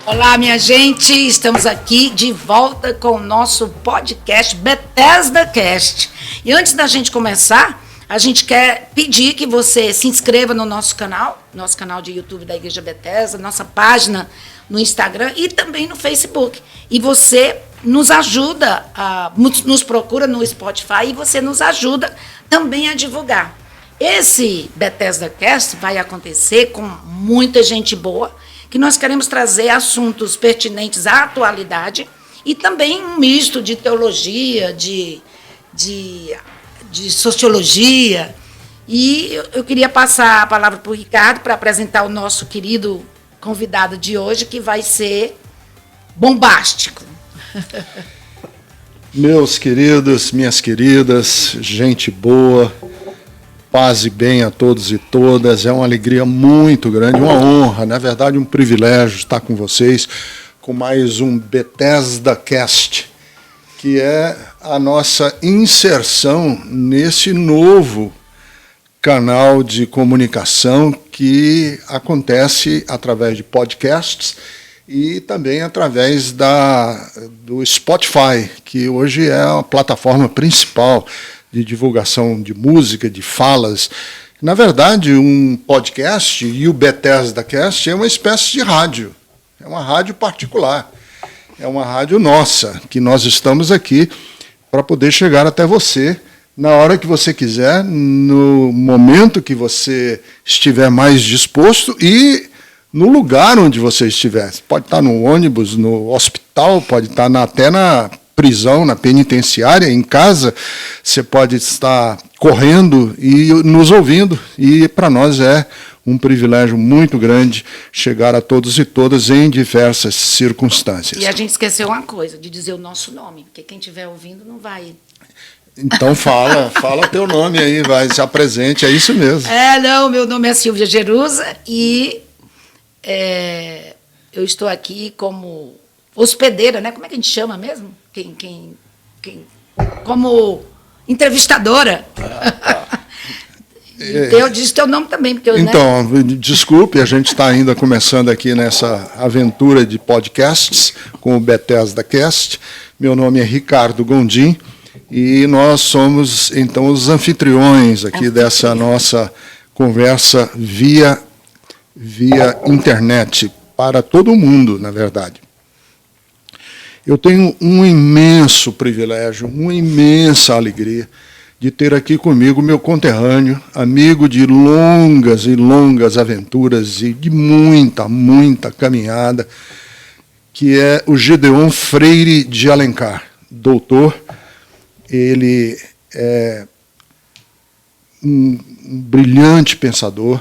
Olá, minha gente, estamos aqui de volta com o nosso podcast Bethesda Cast. E antes da gente começar, a gente quer pedir que você se inscreva no nosso canal de YouTube da Igreja Bethesda, nossa página no Instagram e também no Facebook. E você nos ajuda, nos procura no Spotify e você nos ajuda também a divulgar. Esse Bethesda Cast vai acontecer com muita gente boa, que nós queremos trazer assuntos pertinentes à atualidade e também um misto de teologia, de sociologia. E eu queria passar a palavra para o Ricardo para apresentar o nosso querido convidado de hoje, que vai ser bombástico. Meus queridos, minhas queridas, gente boa, paz e bem a todos e todas. É uma alegria muito grande, uma honra, na verdade um privilégio estar com vocês com mais um Bethesda Cast, que é a nossa inserção nesse novo canal de comunicação que acontece através de podcasts e também através do Spotify, que hoje é a plataforma principal de divulgação de música, de falas. Na verdade, um podcast e o Bethesda Cast é uma espécie de rádio. É uma rádio particular. É uma rádio nossa, que nós estamos aqui para poder chegar até você na hora que você quiser, no momento que você estiver mais disposto e no lugar onde você estiver. Você pode estar no ônibus, no hospital, pode estar até na prisão, na penitenciária, em casa, você pode estar correndo e nos ouvindo, e para nós é um privilégio muito grande chegar a todos e todas em diversas circunstâncias. E a gente esqueceu uma coisa, de dizer o nosso nome, porque quem estiver ouvindo não vai... Então fala teu nome aí, vai, se apresente, é isso mesmo. Meu nome é Silvia Jerusa e eu estou aqui como hospedeira, né? Como é que a gente chama mesmo? Como entrevistadora. Eu disse teu nome também. Porque então, desculpe, a gente está ainda começando aqui nessa aventura de podcasts com o Bethesda Cast. Meu nome é Ricardo Gondim e nós somos, então, os anfitriões aqui dessa nossa conversa via internet, para todo mundo, na verdade. Eu tenho um imenso privilégio, uma imensa alegria de ter aqui comigo meu conterrâneo, amigo de longas e longas aventuras e de muita, muita caminhada, que é o Gedeon Freire de Alencar, doutor. Ele é um brilhante pensador,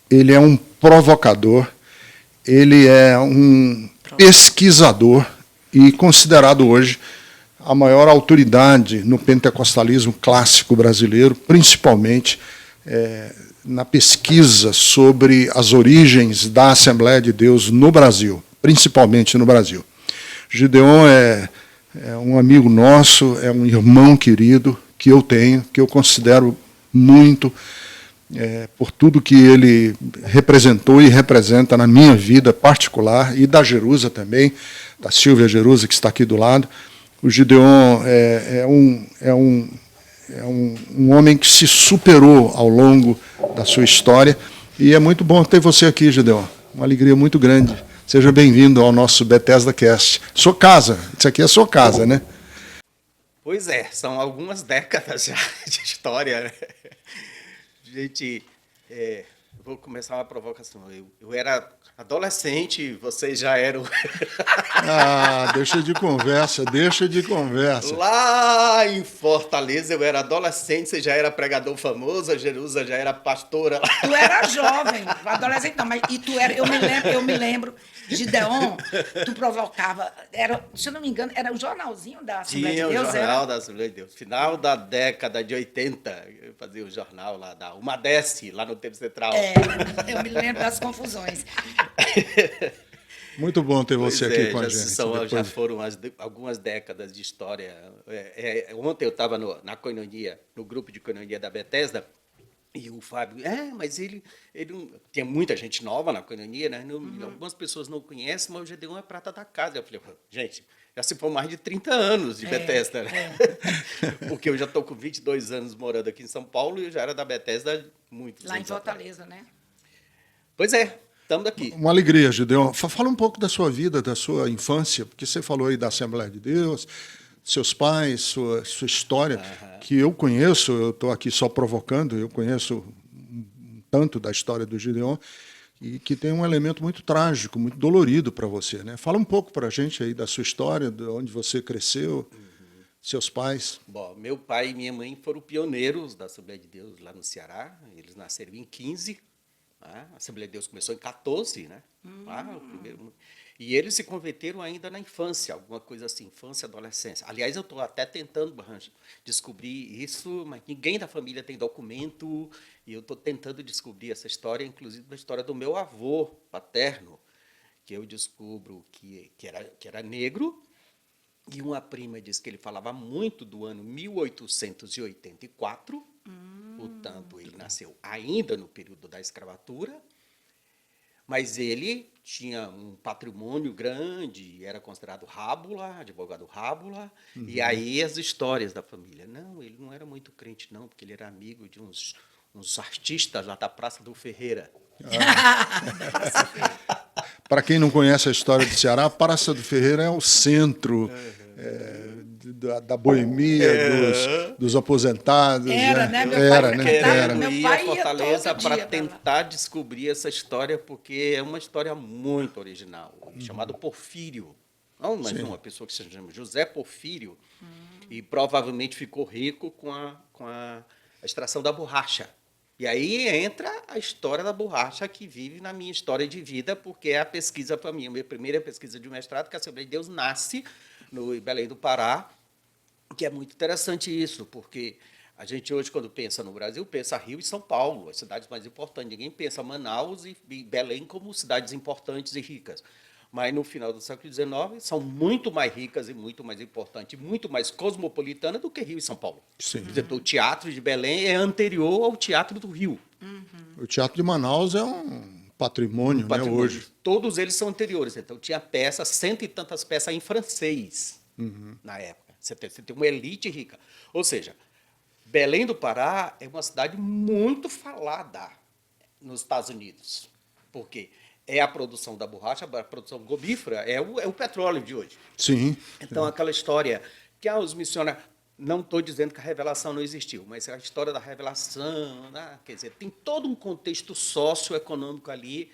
ele é um provocador, ele é um pesquisador, e considerado hoje a maior autoridade no pentecostalismo clássico brasileiro, principalmente na pesquisa sobre as origens da Assembleia de Deus no Brasil, principalmente no Brasil. Gideon é um amigo nosso, é um irmão querido que eu tenho, que eu considero muito, por tudo que ele representou e representa na minha vida particular e da Jerusa também, da Silvia Jerusa, que está aqui do lado. O Gideon é um homem que se superou ao longo da sua história, e é muito bom ter você aqui, Gideon. Uma alegria muito grande. Seja bem-vindo ao nosso Bethesda Cast. Sua casa, isso aqui é sua casa, né? Pois é, são algumas décadas já de história, né? Gente, vou começar uma provocação. Eu era adolescente, vocês já eram... Deixa de conversa. Lá em Fortaleza eu era adolescente, você já era pregador famoso, a Jerusa já era pastora. Tu era jovem, adolescente não, mas eu me lembro, Gideon, tu provocava, se eu não me engano, era o jornalzinho da Assembleia de Deus. Tinha o jornal da Assembleia de Deus. Final da década de 80, eu fazia o jornal lá da Umadesce, lá no Tempo Central. Eu me lembro das confusões. Muito bom ter você aqui com a gente. Já foram algumas décadas de história. Ontem eu estava na coinonia, no grupo de coinonia da Bethesda, E o Fábio, mas tinha muita gente nova na coinonia, né? Algumas pessoas não conhecem, mas o Gedeon é prata da casa. Eu falei, gente, já se for mais de 30 anos de Bethesda, né? Porque eu já estou com 22 anos morando aqui em São Paulo e eu já era da Bethesda há muitos anos. Lá em Fortaleza, né? Pois é, estamos aqui. Uma alegria, Gedeon. Fala um pouco da sua vida, da sua infância, porque você falou aí da Assembleia de Deus, seus pais, sua história, que eu conheço, eu estou aqui só provocando, eu conheço um tanto da história do Gedeon, e que tem um elemento muito trágico, muito dolorido para você, né? Fala um pouco para a gente aí da sua história, de onde você cresceu, seus pais. Bom, meu pai e minha mãe foram pioneiros da Assembleia de Deus lá no Ceará. Eles nasceram em 15. A Assembleia de Deus começou em 14, né? O primeiro. E eles se converteram ainda na infância, alguma coisa assim, infância, adolescência. Aliás, eu estou até tentando, Barranjo, descobrir isso, mas ninguém da família tem documento, e eu estou tentando descobrir essa história, inclusive a história do meu avô paterno, que eu descubro que era negro, e uma prima diz que ele falava muito do ano 1884, portanto, ele nasceu ainda no período da escravatura, mas ele tinha um patrimônio grande, era considerado rábula, advogado rábula, e aí as histórias da família. Não, ele não era muito crente, não, porque ele era amigo de uns artistas lá da Praça do Ferreira. Para quem não conhece a história do Ceará, a Praça do Ferreira é o centro da boemia, dos aposentados. Era, né? Meu pai Era. Meu pai ia Fortaleza para tentar descobrir essa história, porque é uma história muito original, chamado Porfírio. Não, mas uma pessoa que se chama José Porfírio, e provavelmente ficou rico com a extração da borracha. E aí entra a história da borracha que vive na minha história de vida, porque é a pesquisa para mim, a minha primeira pesquisa de mestrado, que a Assembleia de Deus nasce no Belém do Pará, que é muito interessante isso, porque a gente hoje, quando pensa no Brasil, pensa Rio e São Paulo, as cidades mais importantes. Ninguém pensa Manaus e Belém como cidades importantes e ricas. Mas, no final do século XIX, são muito mais ricas e muito mais importantes, muito mais cosmopolitanas do que Rio e São Paulo. Sim. Por exemplo, o Teatro de Belém é anterior ao Teatro do Rio. O Teatro de Manaus é um patrimônio, né, hoje. Todos eles são anteriores. Então, tinha peças, 100 e tantas peças em francês na época. Você tem uma elite rica. Ou seja, Belém do Pará é uma cidade muito falada nos Estados Unidos. Por quê? É a produção da borracha, a produção gomífera, é o petróleo de hoje. Sim. Então, aquela história que os missionários... Não estou dizendo que a revelação não existiu, mas a história da revelação, né? Quer dizer, tem todo um contexto socioeconômico ali,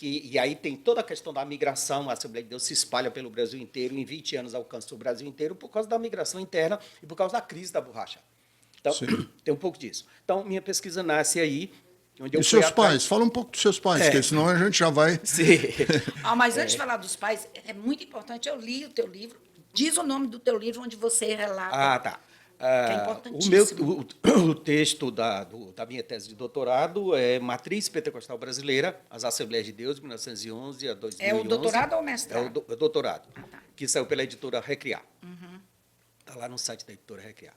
e aí tem toda a questão da migração. A Assembleia de Deus se espalha pelo Brasil inteiro, em 20 anos alcança o Brasil inteiro por causa da migração interna e por causa da crise da borracha. Então, tem um pouco disso. Então, minha pesquisa nasce aí, onde eu E seus pais? Fala um pouco dos seus pais, porque senão a gente já vai... Sim. Mas antes de falar dos pais, é muito importante, eu li o teu livro. Diz o nome do teu livro onde você relata. Tá. Que é importantíssimo. O texto da minha tese de doutorado é Matriz Pentecostal Brasileira, as Assembleias de Deus, de 1911 a 2011. É o doutorado ou o mestrado? É o doutorado, Tá. que saiu pela editora Recriar. Está lá no site da editora Recriar.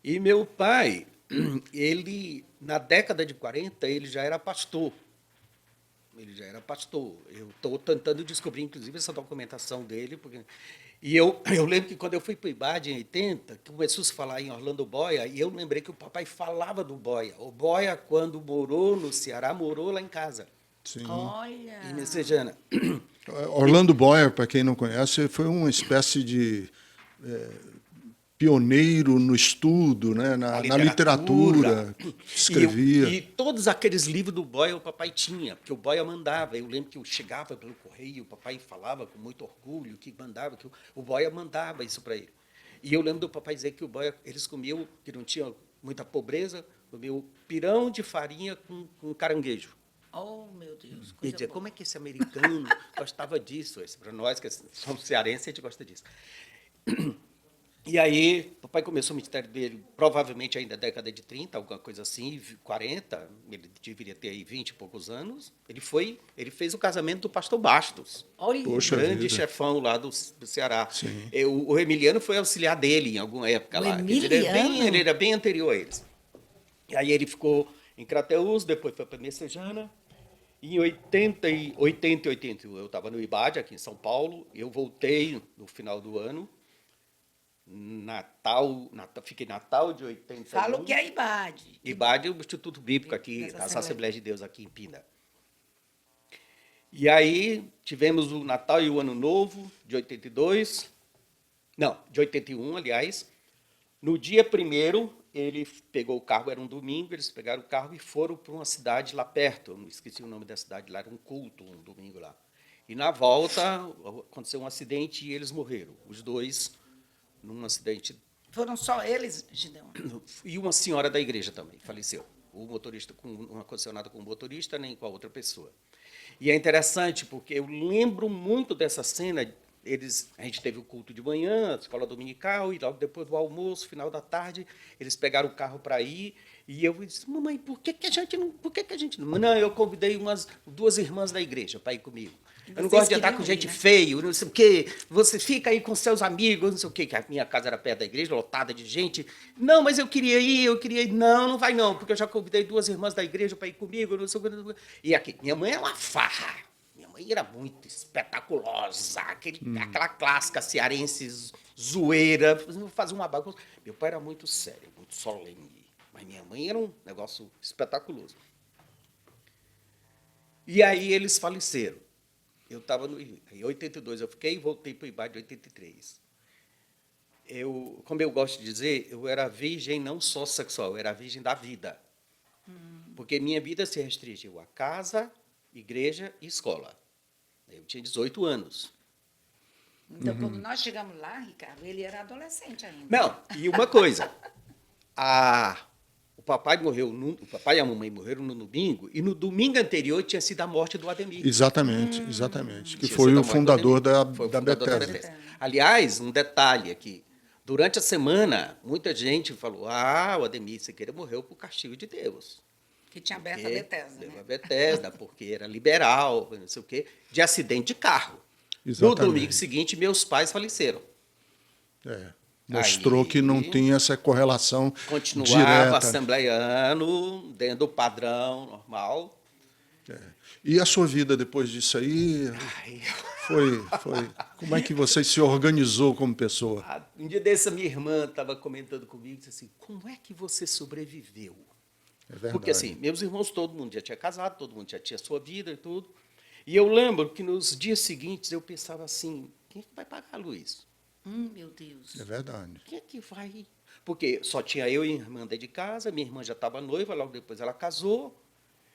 E meu pai, ele, na década de 40, ele já era pastor. Eu estou tentando descobrir, inclusive, essa documentação dele, porque... E eu lembro que quando eu fui para o IBAD em 80, começou a se falar em Orlando Boia, e eu lembrei que o papai falava do Boia. O Boia, quando morou no Ceará, morou lá em casa. Sim. Olha! Em Messejana. Orlando Boyer, para quem não conhece, foi uma espécie de pioneiro no estudo, né, na literatura, escrevia. E todos aqueles livros do Boia o papai tinha, porque o Boia mandava. Eu lembro que eu chegava pelo correio, o papai falava com muito orgulho que mandava, que o Boia mandava isso para ele. E eu lembro do papai dizer que o Boia, eles comiam, que não tinha muita pobreza, comiam pirão de farinha com caranguejo. Oh, meu Deus. E dizia, como é que esse americano gostava disso? Para nós, que somos cearenses, a gente gosta disso. E aí, o papai começou o ministério dele, provavelmente ainda na década de 30, alguma coisa assim, 40, ele deveria ter aí 20 e poucos anos. Ele fez o casamento do pastor Bastos, Poxa grande vida. chefão lá do Ceará. Sim. O Emiliano foi auxiliar dele em alguma época lá. Emiliano? Ele era bem anterior a eles. E aí ele ficou em Crateús, depois foi para Messejana. Em 80 e 81 eu estava no IBAD, aqui em São Paulo. Eu voltei no final do ano. Fiquei Natal de 81. Fala o que é IBAD. IBAD é o Instituto Bíblico aqui, Das das Assembleias. Assembleias de Deus aqui em Pina. E aí tivemos o Natal e o Ano Novo de 82. Não, de 81, aliás. No dia 1º, ele pegou o carro, era um domingo, eles pegaram o carro e foram para uma cidade lá perto. Eu não esqueci o nome da cidade, lá era um culto, um domingo lá. E na volta aconteceu um acidente e eles morreram, os dois, num acidente. Foram só eles, Gideon? E uma senhora da igreja também faleceu. O motorista, não aconteceu nada com o motorista nem com a outra pessoa. E é interessante, porque eu lembro muito dessa cena. A gente teve o culto de manhã, a escola dominical, e logo depois do almoço, final da tarde, eles pegaram o carro para ir, e eu disse, mamãe, por que a gente não... Não, eu convidei duas irmãs da igreja para ir comigo. Eu não gosto de andar com gente feio, não sei o quê, você fica aí com seus amigos, não sei o quê, que a minha casa era perto da igreja, lotada de gente. Não, mas eu queria ir. Não, não vai não, porque eu já convidei duas irmãs da igreja para ir comigo, não sei o quê. E aqui, minha mãe é uma farra. Minha mãe era muito espetaculosa, aquela clássica cearense zoeira, fazia uma bagunça. Meu pai era muito sério, muito solene, mas minha mãe era um negócio espetaculoso. E aí eles faleceram. Eu estava em 82, eu fiquei e voltei para o IBAD em 83. Como eu gosto de dizer, eu era virgem não só sexual, eu era virgem da vida. Porque minha vida se restringiu a casa, igreja e escola. Eu tinha 18 anos. Então, quando nós chegamos lá, Ricardo, ele era adolescente ainda. Não, e uma coisa. O papai e a mamãe morreram no domingo, e no domingo anterior tinha sido a morte do Ademir. Exatamente. Que foi o fundador da Bethesda. Aliás, um detalhe aqui. Durante a semana, muita gente falou, o Ademir Siqueira morreu por castigo de Deus. Que tinha aberto a Bethesda, né? A Bethesda, porque era liberal, não sei o quê, de acidente de carro. Exatamente. No domingo seguinte, meus pais faleceram. Mostrou que não tinha essa correlação continuava direta. Assembleiano, dentro do padrão normal. E a sua vida depois disso aí? Foi. Como é que você se organizou como pessoa? Um dia desse, a minha irmã estava comentando comigo, disse assim, como é que você sobreviveu? É verdade. Porque assim, meus irmãos, todo mundo já tinha casado, todo mundo já tinha sua vida e tudo. E eu lembro que nos dias seguintes eu pensava assim, quem é que vai pagar a luz? Meu Deus. É verdade. Quem é que vai? Porque só tinha eu e a irmã dentro de casa, minha irmã já estava noiva, logo depois ela casou,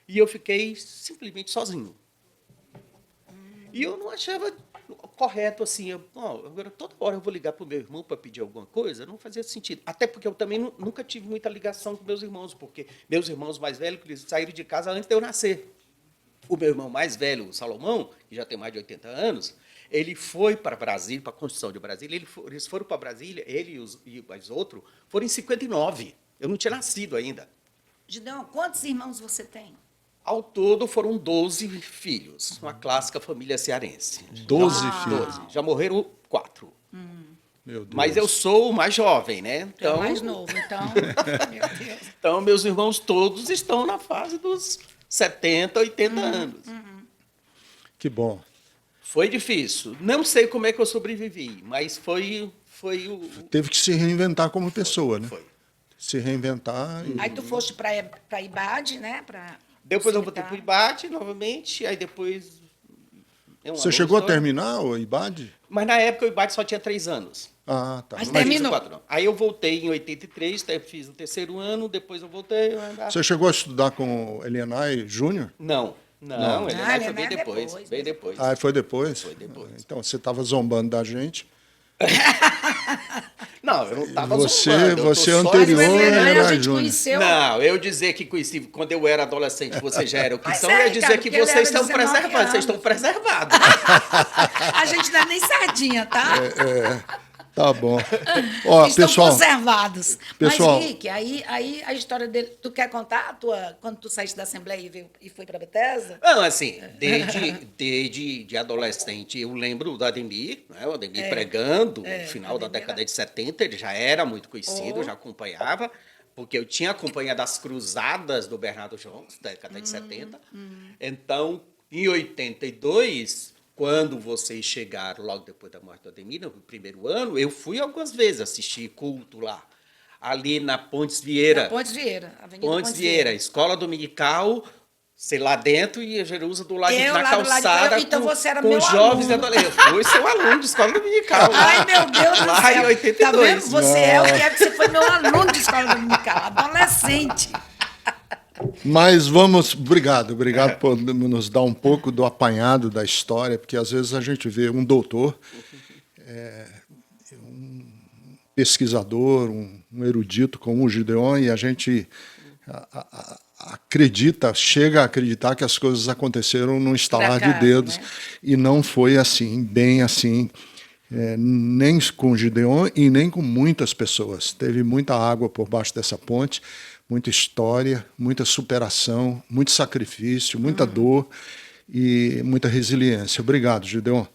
e eu fiquei simplesmente sozinho. E eu não achava correto assim, agora toda hora eu vou ligar para o meu irmão para pedir alguma coisa, não fazia sentido. Até porque eu também nunca tive muita ligação com meus irmãos, porque meus irmãos mais velhos eles saíram de casa antes de eu nascer. O meu irmão mais velho, o Salomão, que já tem mais de 80 anos, ele foi para Brasília, para a Constituição de Brasília, eles foram para Brasília, ele e os outros, foram em 59. Eu não tinha nascido ainda. Gideon, quantos irmãos você tem? Ao todo foram 12 filhos, uma clássica família cearense. 12 filhos. 12. Já morreram 4. Meu Deus. Mas eu sou o mais jovem, né? Então, o mais novo, então. Meu Deus. Então, meus irmãos todos estão na fase dos 70, 80 anos. Que bom. Foi difícil. Não sei como é que eu sobrevivi, mas foi o... Teve que se reinventar como pessoa, né? Foi. Se reinventar. Aí tu foste para IBAD, né? Depois eu voltei para o IBAD novamente, aí depois... Você chegou a terminar o IBAD? Mas na época o IBAD só tinha 3 anos. Ah, tá. Mas terminou. 4, não. Aí eu voltei em 83, fiz o 3º ano, depois eu voltei... Você chegou a estudar com o Elianai Júnior? Não, ele foi bem depois. Bem depois. Ah, foi depois? Foi depois. Então, você estava zombando da gente. Não, eu não estava Você zombando. Você eu tô anterior só a era gente Júnior. conheceu. Não, eu dizer que conheci quando eu era adolescente, vocês já eram o que Mas são, é, eu ia dizer cara, que porque ele vocês era estão 19 preservados. anos. Vocês estão preservados. A gente não é nem sardinha, tá? Tá bom. Ó, Estão pessoal, conservados. pessoal- Mas, Rick, aí a história dele... Tu quer contar quando tu saíste da Assembleia e foi para Bethesda? Não, assim, desde de adolescente, eu lembro do Ademir, né? O Ademir pregando, no final da Ademir década de 70, ele já era muito conhecido, Oh. já acompanhava. porque eu tinha acompanhado as cruzadas do Bernardo Jones, da década de 70. Então, em 82, quando vocês chegaram logo depois da morte do Ademir, no primeiro ano, eu fui algumas vezes assistir culto lá, ali na Pontes Vieira. Na Pontes Vieira, Avenida Pontes Vieira, escola dominical, sei lá dentro, e a Jerusa do lado Eu na lá do lado de calçada, cá, então você era com meu jovens e aluno. adolescentes. Eu fui seu aluno de escola dominical. Ai, meu Deus do lá céu. em 82. Tá vendo? Você é o que é, que você foi meu aluno de escola dominical, adolescente. Mas vamos, obrigado por nos dar um pouco do apanhado da história, porque às vezes a gente vê um doutor, um pesquisador, um erudito como o Gideon, e a gente chega a acreditar que as coisas aconteceram num estalar de dedos, né? E não foi assim, bem assim, nem com o Gideon e nem com muitas pessoas. Teve muita água por baixo dessa ponte, muita história, muita superação, muito sacrifício, muita dor e muita resiliência. Obrigado, Gideon.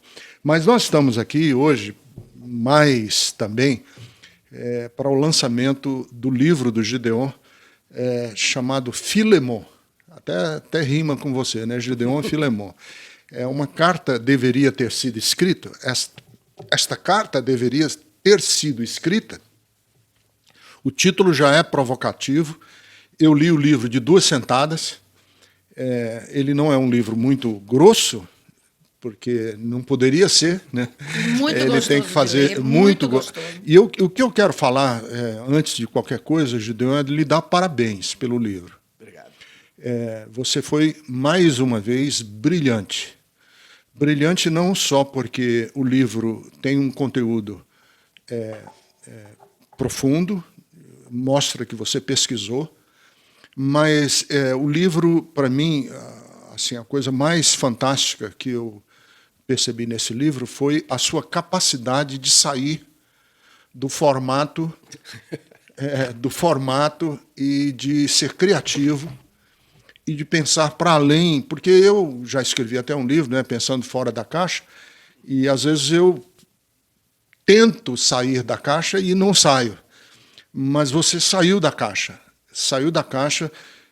Mas nós estamos aqui hoje, mais também, para o lançamento do livro do Gideon, chamado Filemon. Até rima com você, né? Gideon e Filemon. Uma carta deveria ter sido escrita, esta carta deveria ter sido escrita. O título já é provocativo. Eu li o livro de 2 sentadas. Ele não é um livro muito grosso, porque não poderia ser, né? Muito ele gostoso tem que fazer de ler, muito gostoso. E o que eu quero falar, antes de qualquer coisa, Gideon, é de lhe dar parabéns pelo livro. Obrigado. Você foi, mais uma vez, brilhante. Brilhante não só porque o livro tem um conteúdo profundo, mostra que você pesquisou, mas o livro, para mim, assim, a coisa mais fantástica que eu percebi nesse livro foi a sua capacidade de sair do formato e de ser criativo e de pensar para além, porque eu já escrevi até um livro, né, pensando fora da caixa, e às vezes eu tento sair da caixa e não saio. Mas você saiu da caixa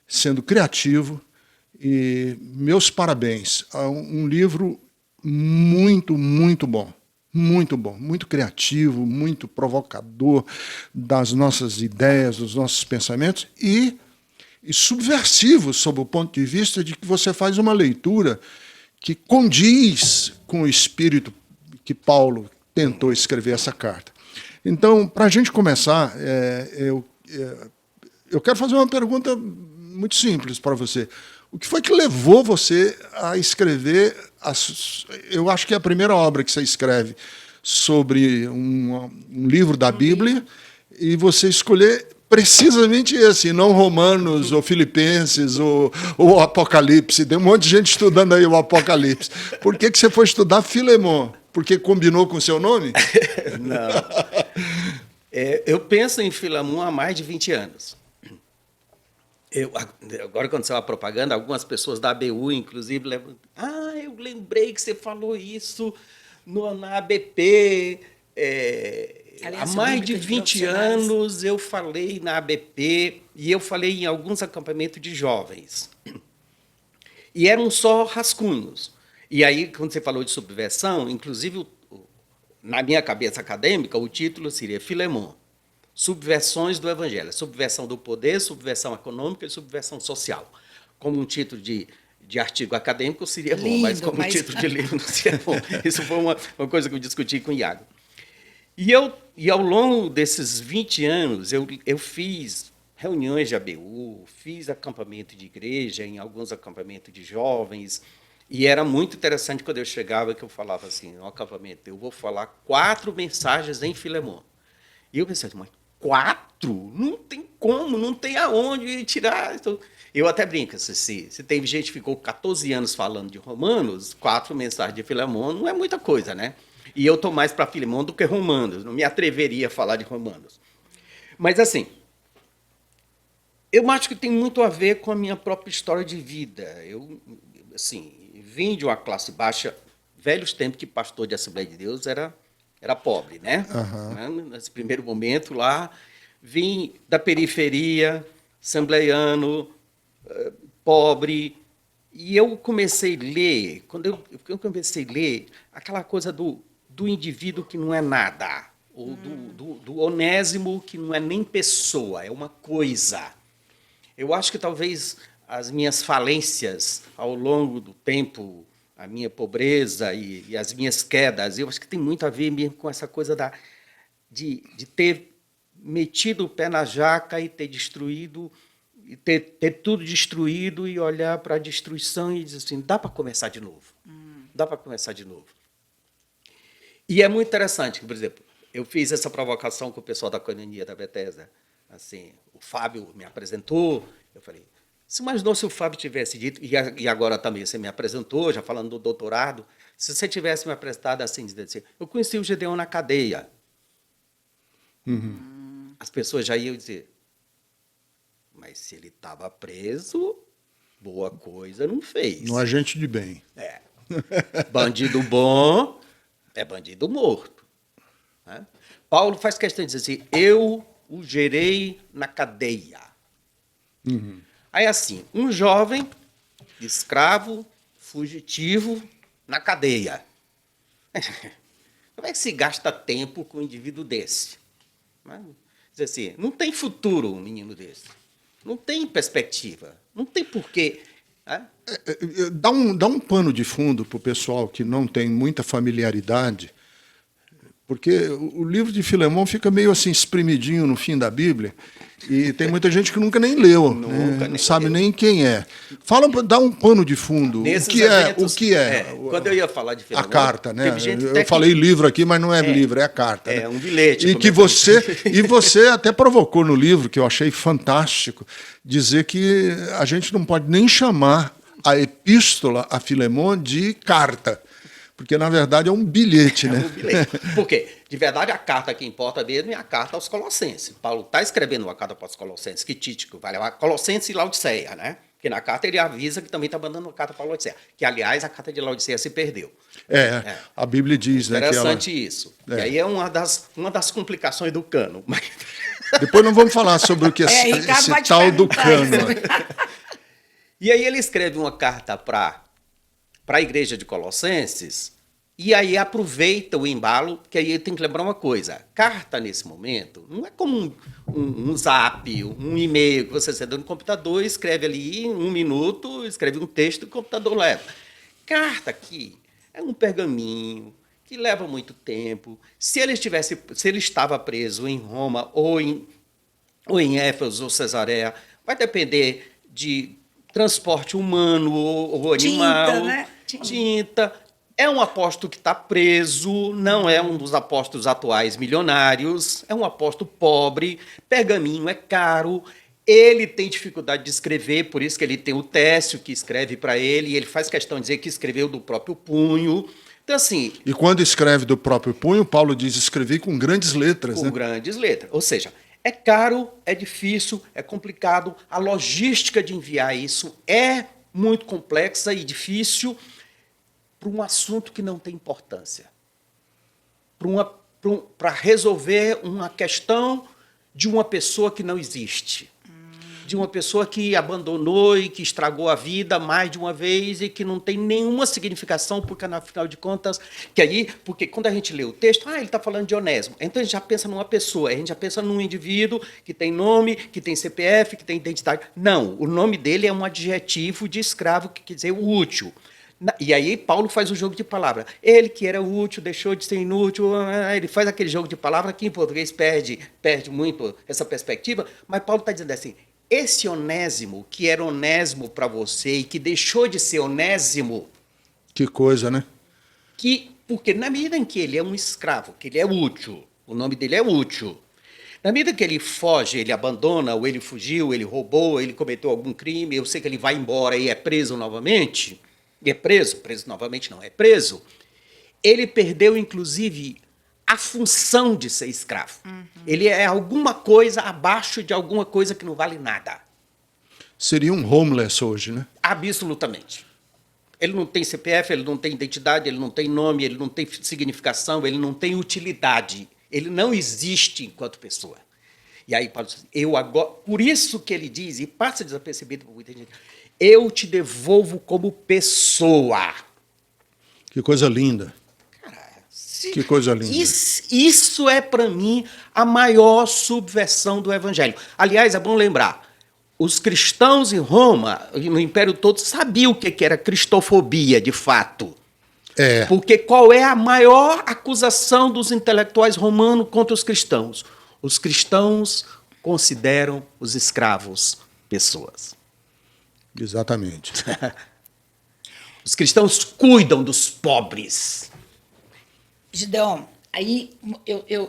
sendo criativo, e meus parabéns. Um livro muito, muito bom, muito criativo, muito provocador das nossas ideias, dos nossos pensamentos, e subversivo sob o ponto de vista de que você faz uma leitura que condiz com o espírito que Paulo tentou escrever essa carta. Então, para a gente começar, eu quero fazer uma pergunta muito simples para você. O que foi que levou você a escrever, eu acho que é a primeira obra que você escreve sobre um livro da Bíblia, e você escolher precisamente esse, não Romanos, ou Filipenses, ou Apocalipse? Tem um monte de gente estudando aí o Apocalipse. Por que você foi estudar Filemon? Porque combinou com o seu nome? Não. Eu penso em Filemon há mais de 20 anos. Agora, quando saiu a propaganda, algumas pessoas da ABU, inclusive, lembram. Eu lembrei que você falou isso na ABP. Há mais de 20 anos eu falei na ABP e eu falei em alguns acampamentos de jovens. E eram só rascunhos. E aí, quando você falou de subversão, inclusive, na minha cabeça acadêmica, o título seria Filemon. Subversões do Evangelho, subversão do poder, subversão econômica e subversão social. Como um título de artigo acadêmico seria bom, mas como título de livro não seria bom. Isso foi uma coisa que eu discuti com o Iago. E ao longo desses 20 anos, eu fiz reuniões de ABU, fiz acampamento de igreja, em alguns acampamentos de jovens, e era muito interessante quando eu chegava, que eu falava assim, no acampamento, eu vou falar 4 mensagens em Filemon. E eu pensei, mas 4? Não tem como, não tem aonde tirar. Então, eu até brinco, se teve gente que ficou 14 anos falando de Romanos, 4 mensagens de Filemon não é muita coisa, né? E eu estou mais para Filemon do que Romanos, não me atreveria a falar de Romanos. Mas, assim, eu acho que tem muito a ver com a minha própria história de vida. Eu, assim, vim de uma classe baixa, velhos tempos que pastor de Assembleia de Deus era pobre, né? Uhum. Nesse primeiro momento lá, vim da periferia, assembleiano, pobre, e eu comecei a ler, quando eu comecei a ler, aquela coisa do indivíduo que não é nada, ou do onésimo que não é nem pessoa, é uma coisa. Eu acho que talvez as minhas falências ao longo do tempo, a minha pobreza e as minhas quedas, eu acho que tem muito a ver mesmo com essa coisa de ter metido o pé na jaca e ter destruído, e ter tudo destruído e olhar para a destruição e dizer assim, dá para começar de novo. Dá para começar de novo. E é muito interessante, por exemplo, eu fiz essa provocação com o pessoal da Coinonia da Bethesda. Assim, o Fábio me apresentou, eu falei, se imaginou se o Fábio tivesse dito, e agora também você me apresentou, já falando do doutorado, se você tivesse me apresentado assim, dizendo assim, eu conheci o Gedeon na cadeia. As pessoas já iam dizer, mas se ele estava preso, boa coisa não fez. Um agente de bem. É. Bandido bom é bandido morto. Né? Paulo faz questão de dizer assim, eu o gerei na cadeia. Aí, assim, um jovem, escravo, fugitivo, na cadeia. Como é que se gasta tempo com um indivíduo desse? Dizer assim, não tem futuro um menino desse. Não tem perspectiva. Não tem porquê. Né? Dá um pano de fundo para o pessoal que não tem muita familiaridade, porque o livro de Filemão fica meio assim espremidinho no fim da Bíblia, e tem muita gente que nunca nem leu, não sabe nem quem é. Dá um pano de fundo. O que é? Quando eu ia falar de Filemão, a carta, né? Eu falei livro aqui, mas não é livro, é a carta. É, né? Um bilhete. E você até provocou no livro, que eu achei fantástico, dizer que a gente não pode nem chamar a epístola a Filemão de carta, porque, na verdade, é um bilhete, né? É um bilhete. Por quê? De verdade, a carta que importa mesmo é a carta aos Colossenses. Paulo está escrevendo uma carta para os Colossenses, que Títico vai levar Colossenses e Laodiceia, né? Porque na carta ele avisa que também está mandando uma carta para Laodiceia. Que, aliás, a carta de Laodiceia se perdeu. A Bíblia diz, né? Interessante isso. E aí é uma das complicações do cano. Mas... Depois não vamos falar sobre o que é esse tal do cano. E aí ele escreve uma carta para a igreja de Colossenses, e aí aproveita o embalo, que aí tem que lembrar uma coisa, carta nesse momento não é como um zap, um e-mail que você senta no computador, escreve ali em 1 minuto, escreve um texto e o computador leva. Carta aqui é um pergaminho que leva muito tempo. Se ele estava preso em Roma ou em Éfeso ou Cesareia, vai depender de transporte humano ou animal. Tinta, né? Tinta. É um apóstolo que está preso, não é um dos apóstolos atuais milionários, é um apóstolo pobre, pergaminho é caro, ele tem dificuldade de escrever, por isso que ele tem o Técio que escreve para ele, e ele faz questão de dizer que escreveu do próprio punho. Então, assim... E quando escreve do próprio punho, Paulo diz, escrevi com grandes letras. Com né? grandes letras. Ou seja, é caro, é difícil, é complicado, a logística de enviar isso é muito complexa e difícil para um assunto que não tem importância. Para resolver uma questão de uma pessoa que não existe. De uma pessoa que abandonou e que estragou a vida mais de uma vez e que não tem nenhuma significação, porque, afinal de contas, porque quando a gente lê o texto, ele está falando de Onésimo. Então, a gente já pensa numa pessoa, a gente já pensa num indivíduo que tem nome, que tem CPF, que tem identidade. Não, o nome dele é um adjetivo de escravo, que quer dizer o útil. E aí Paulo faz o jogo de palavra. Ele que era útil, deixou de ser inútil, ele faz aquele jogo de palavra que em português perde muito essa perspectiva, mas Paulo está dizendo assim, esse Onésimo, que era Onésimo para você e que deixou de ser Onésimo... Que coisa, né? Porque na medida em que ele é um escravo, que ele é útil, o nome dele é útil, na medida que ele foge, ele abandona, ou ele fugiu, ele roubou, ele cometeu algum crime, eu sei que ele vai embora e é preso novamente... E é preso novamente não, é preso, ele perdeu, inclusive, a função de ser escravo. Ele é alguma coisa abaixo de alguma coisa que não vale nada. Seria um homeless hoje, né? Absolutamente. Ele não tem CPF, ele não tem identidade, ele não tem nome, ele não tem significação, ele não tem utilidade. Ele não existe enquanto pessoa. E aí Paulo diz assim, eu agora, por isso que ele diz, e passa desapercebido por muita gente, eu te devolvo como pessoa. Que coisa linda. Que coisa linda. Isso é, para mim, a maior subversão do evangelho. Aliás, é bom lembrar, os cristãos em Roma, no Império todo, sabiam o que era cristofobia, de fato. Porque qual é a maior acusação dos intelectuais romanos contra os cristãos? Os cristãos consideram os escravos pessoas. Exatamente. Os cristãos cuidam dos pobres. Gideon, aí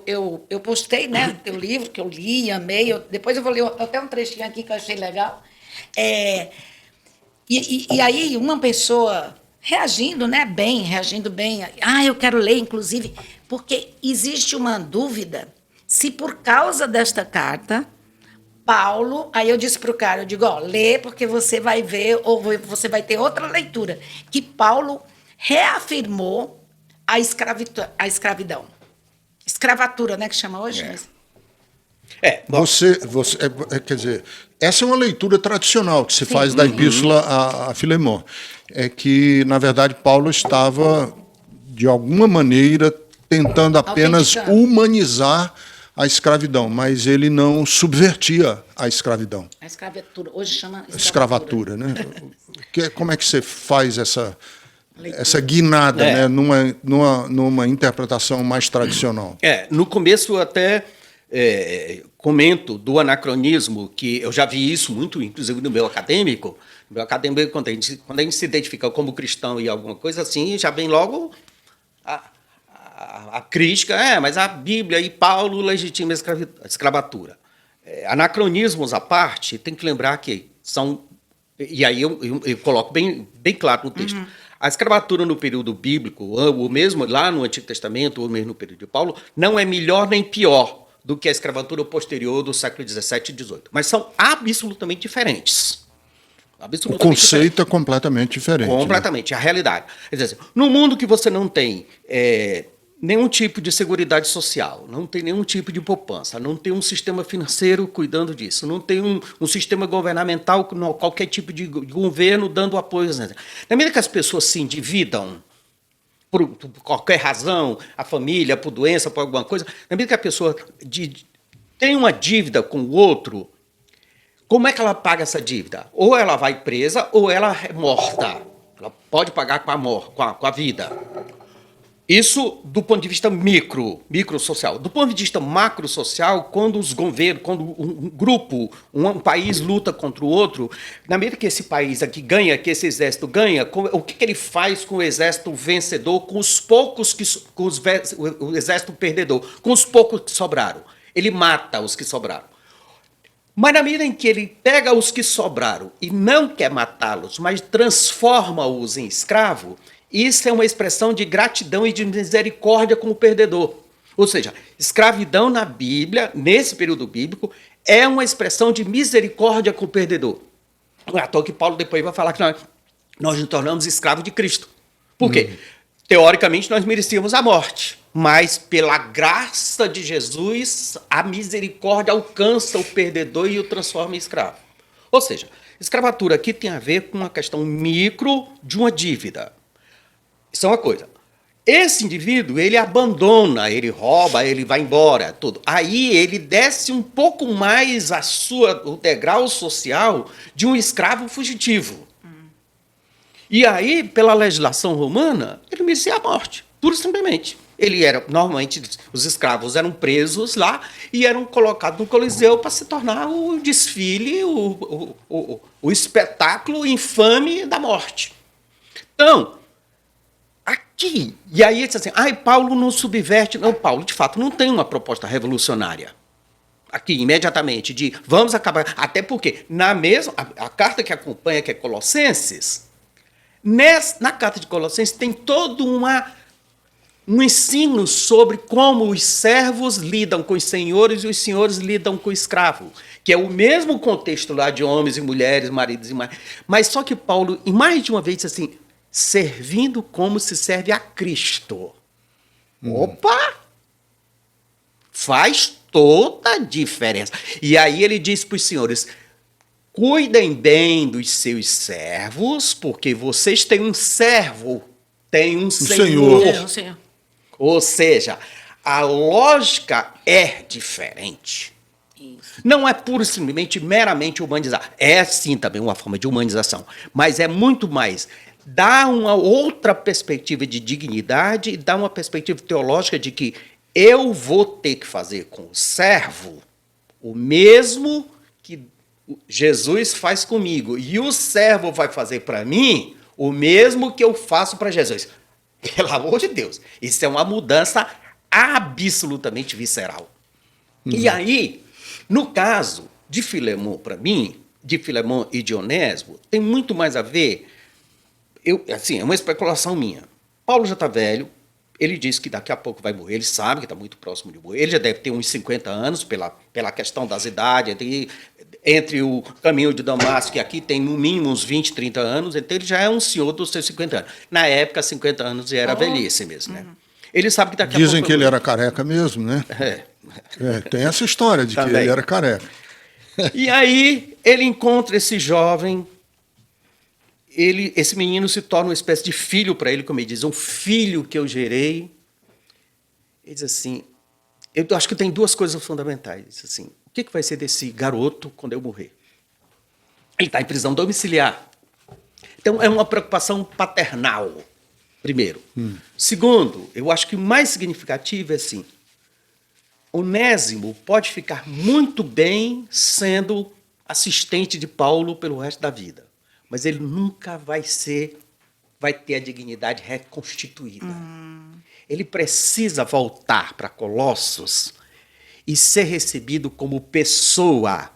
eu postei, né, teu livro, que eu li, amei. Depois eu vou ler até um trechinho aqui que eu achei legal. E aí uma pessoa reagindo bem. Eu quero ler, inclusive, porque existe uma dúvida se por causa desta carta, Paulo, aí eu disse para o cara, eu digo, lê porque você vai ver, ou você vai ter outra leitura, que Paulo reafirmou a escravidão. Escravatura, né, que chama hoje? Quer dizer, essa é uma leitura tradicional que se faz da epístola a Filemon. É que, na verdade, Paulo estava, de alguma maneira, tentando apenas humanizar a escravidão, mas ele não subvertia a escravidão. A escravatura, hoje chama escravatura, né? Como é que você faz essa guinada, né, numa interpretação mais tradicional? No começo eu até comento do anacronismo, que eu já vi isso muito, inclusive no meu acadêmico. No meu acadêmico, quando a gente se identifica como cristão e alguma coisa assim, já vem logo a crítica, mas a Bíblia e Paulo legitima a escravatura. Anacronismos à parte, tem que lembrar que são... E aí eu coloco bem claro no texto. A escravatura no período bíblico, ou mesmo lá no Antigo Testamento, ou mesmo no período de Paulo, não é melhor nem pior do que a escravatura posterior do século XVII e XVIII. Mas são absolutamente diferentes. O conceito é completamente diferente. Completamente, a realidade. Quer dizer, no mundo que você não tem nenhum tipo de seguridade social, não tem nenhum tipo de poupança, não tem um sistema financeiro cuidando disso, não tem um sistema governamental, qualquer tipo de governo dando apoio. Na medida que as pessoas se endividam, por qualquer razão, a família, por doença, por alguma coisa, na medida que a pessoa tem uma dívida com o outro, como é que ela paga essa dívida? Ou ela vai presa, ou ela é morta. Ela pode pagar com a vida. Isso do ponto de vista microsocial. Do ponto de vista macrosocial, quando os governos, quando um grupo, um país luta contra o outro, na medida que esse país aqui ganha, que esse exército ganha, o que ele faz com o exército vencedor, com os poucos o exército perdedor, com os poucos que sobraram? Ele mata os que sobraram. Mas na medida em que ele pega os que sobraram e não quer matá-los, mas transforma-os em escravo, isso é uma expressão de gratidão e de misericórdia com o perdedor. Ou seja, escravidão na Bíblia, nesse período bíblico, é uma expressão de misericórdia com o perdedor. Não é à toa que Paulo depois vai falar que nós nos tornamos escravos de Cristo. Por quê? Teoricamente, nós merecíamos a morte, mas pela graça de Jesus, a misericórdia alcança o perdedor e o transforma em escravo. Ou seja, escravatura aqui tem a ver com uma questão micro de uma dívida. Isso é uma coisa. Esse indivíduo, ele abandona, ele rouba, ele vai embora, tudo. Aí ele desce um pouco mais o degrau social de um escravo fugitivo. E aí, pela legislação romana, ele merecia a morte, pura e simplesmente. Normalmente, os escravos eram presos lá e eram colocados no Coliseu para se tornar o desfile, o espetáculo infame da morte. Então, aqui, e aí ele diz assim, Paulo não subverte. Não, Paulo, de fato, não tem uma proposta revolucionária. Aqui, imediatamente, de vamos acabar. Até porque, a carta que acompanha, que é Colossenses, na carta de Colossenses tem todo um ensino sobre como os servos lidam com os senhores e os senhores lidam com o escravo, que é o mesmo contexto lá de homens e mulheres, maridos e mulheres. Mas só que Paulo, em mais de uma vez, diz assim, servindo como se serve a Cristo. Opa! Faz toda a diferença. E aí ele diz para os senhores: cuidem bem dos seus servos, porque vocês têm um servo, têm um senhor. Um senhor. Ou seja, a lógica é diferente. Isso. Não é pura e simplesmente, meramente humanizar. É sim também uma forma de humanização, mas é muito mais. Dá uma outra perspectiva de dignidade e dá uma perspectiva teológica de que eu vou ter que fazer com o servo o mesmo que Jesus faz comigo, e o servo vai fazer para mim o mesmo que eu faço para Jesus. Pelo amor de Deus, isso é uma mudança absolutamente visceral. E aí, no caso de Filemão, para mim, de Filemão e de Onésimo, tem muito mais a ver, assim, é uma especulação minha. Paulo já está velho, ele disse que daqui a pouco vai morrer, ele sabe que está muito próximo de morrer, ele já deve ter uns 50 anos, pela questão das idades, entre o caminho de Damasco e aqui tem no mínimo uns 20, 30 anos, então ele já é um senhor dos seus 50 anos. Na época, 50 anos era velhice mesmo, né? Ele sabe que daqui a pouco... Dizem que ele era careca mesmo, né? Tem essa história de Também. que ele era careca. E aí ele encontra esse jovem, esse menino se torna uma espécie de filho para ele, como ele diz, um filho que eu gerei. Ele diz assim, eu acho que tem duas coisas fundamentais. Ele diz assim, o que vai ser desse garoto quando eu morrer? Ele está em prisão domiciliar. Então, é uma preocupação paternal, primeiro. Segundo, eu acho que o mais significativo é assim, Onésimo pode ficar muito bem sendo assistente de Paulo pelo resto da vida, mas ele nunca vai ter a dignidade reconstituída. Ele precisa voltar para Colossos e ser recebido como pessoa,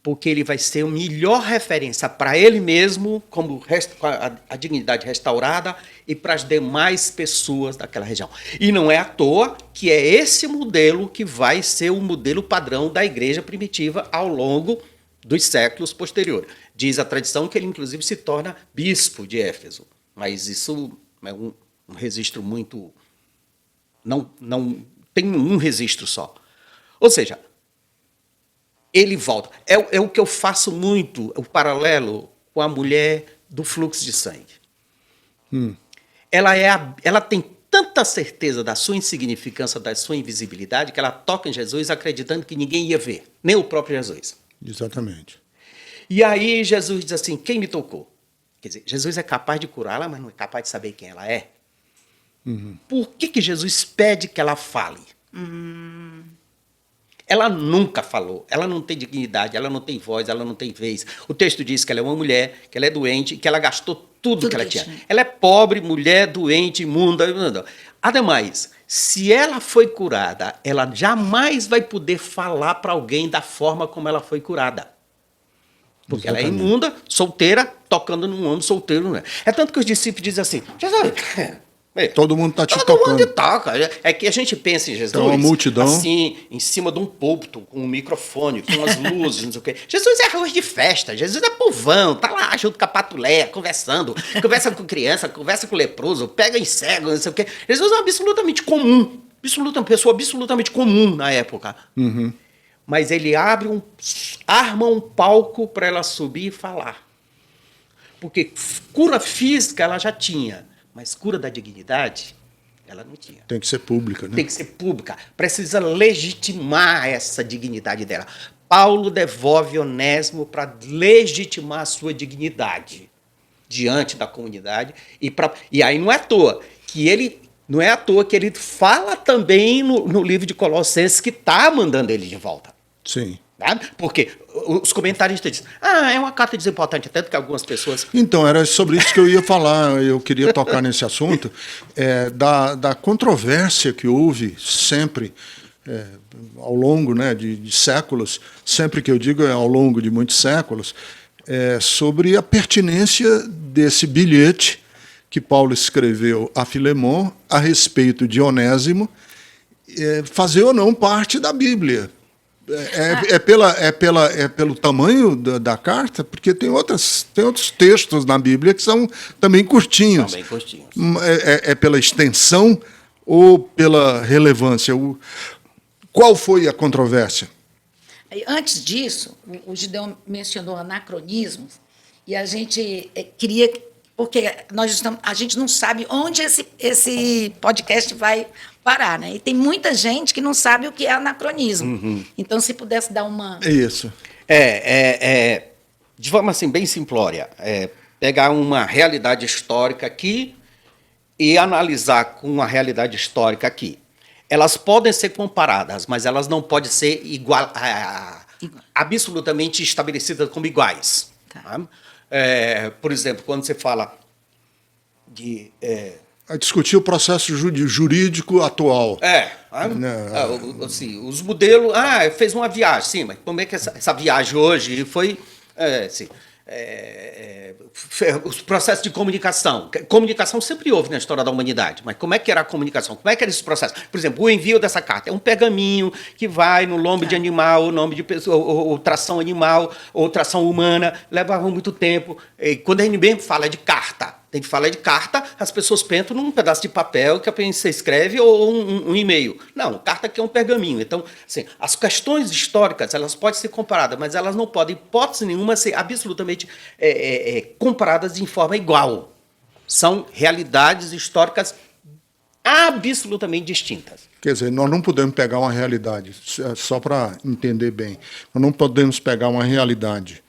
porque ele vai ser a melhor referência para ele mesmo, como a dignidade restaurada, e para as demais pessoas daquela região. E não é à toa que é esse modelo que vai ser o modelo padrão da igreja primitiva ao longo dos séculos posteriores. Diz a tradição que ele, inclusive, se torna bispo de Éfeso. Mas isso é um registro muito... Não tem um registro só. Ou seja, ele volta. É o que eu faço muito, o paralelo com a mulher do fluxo de sangue. Ela tem tanta certeza da sua insignificância, da sua invisibilidade, que ela toca em Jesus acreditando que ninguém ia ver, nem o próprio Jesus. Exatamente. E aí Jesus diz assim, quem me tocou? Quer dizer, Jesus é capaz de curá-la, mas não é capaz de saber quem ela é. Por que Jesus pede que ela fale? Ela nunca falou, ela não tem dignidade, ela não tem voz, ela não tem vez. O texto diz que ela é uma mulher, que ela é doente, que ela gastou tudo que ela tinha. Ela é pobre, mulher, doente, imunda. Ademais, se ela foi curada, ela jamais vai poder falar para alguém da forma como ela foi curada. Porque ela é imunda, solteira, tocando num homem solteiro. Né? É tanto que os discípulos dizem assim, Jesus... Todo mundo está te Todo tocando. mundo toca. É que a gente pensa em Jesus Então, a multidão... assim, em cima de um púlpito, com um microfone, com umas luzes, não sei o quê. Jesus é arroz de festa, Jesus é povão, tá lá junto com a patuleia, conversando, conversa com criança, conversa com leproso, pega em cego, não sei o quê. Jesus é absolutamente comum, uma pessoa absolutamente comum na época. Mas ele arma um palco para ela subir e falar. Porque cura física ela já tinha. Mas cura da dignidade, ela não tinha. Tem que ser pública, né? Tem que ser pública. Precisa legitimar essa dignidade dela. Paulo devolve Onésimo para legitimar a sua dignidade diante da comunidade. E aí não é à toa que ele fala também no livro de Colossenses que está mandando ele de volta. Sim. Porque os comentaristas dizem, é uma carta desimportante, tanto que algumas pessoas... Então, era sobre isso que eu ia falar, eu queria tocar nesse assunto, da controvérsia que houve sempre, ao longo, né, de séculos, sempre que eu digo é ao longo de muitos séculos, sobre a pertinência desse bilhete que Paulo escreveu a Filemão a respeito de Onésimo, fazer ou não parte da Bíblia. Pelo tamanho da carta, porque tem outros textos na Bíblia que são também curtinhos. Também curtinhos. Pela extensão ou pela relevância? Qual foi a controvérsia? Antes disso, o Gideon mencionou anacronismos, e a gente queria, porque a gente não sabe onde esse podcast vai parar, né? E tem muita gente que não sabe o que é anacronismo. Então, se pudesse dar uma... Isso. De forma assim, bem simplória, pegar uma realidade histórica aqui e analisar com uma realidade histórica aqui. Elas podem ser comparadas, mas elas não podem ser absolutamente estabelecidas como iguais. Tá? Por exemplo, quando você fala de... A discutir o processo jurídico atual. Assim, os modelos... fez uma viagem, sim, mas como é que essa viagem hoje foi... os processos de comunicação. Comunicação sempre houve na história da humanidade, mas como é que era a comunicação? Como é que era esse processo? Por exemplo, o envio dessa carta é um pergaminho que vai no lombo de animal, nome de pessoa, ou tração animal, ou tração humana, levava muito tempo. E quando a gente bem fala de carta, as pessoas pensam num pedaço de papel que apenas você escreve ou um e-mail. Não, carta aqui é um pergaminho. Então, assim, as questões históricas, elas podem ser comparadas, mas elas não podem, hipótese nenhuma, ser absolutamente comparadas de forma igual. São realidades históricas absolutamente distintas. Quer dizer, nós não podemos pegar uma realidade, só para entender bem, nós não podemos pegar uma realidade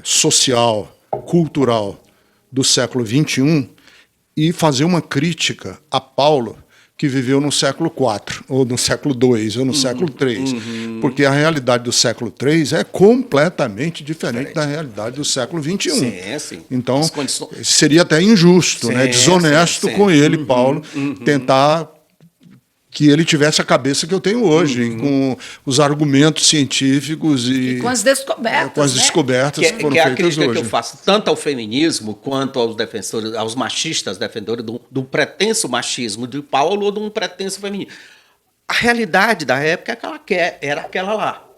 social, cultural, do século XXI e fazer uma crítica a Paulo, que viveu no século IV, ou no século II, ou no século III. Porque a realidade do século III é completamente diferente da realidade do século XXI. Sim. Então, seria até injusto, desonesto com ele, Paulo, tentar que ele tivesse a cabeça que eu tenho hoje, com os argumentos científicos e com as descobertas. Com as descobertas que foram feitas hoje. Que é a crítica que eu faço tanto ao feminismo quanto aos defensores, aos machistas defensores do pretenso machismo de Paulo ou de um pretenso feminismo. A realidade da época era aquela lá.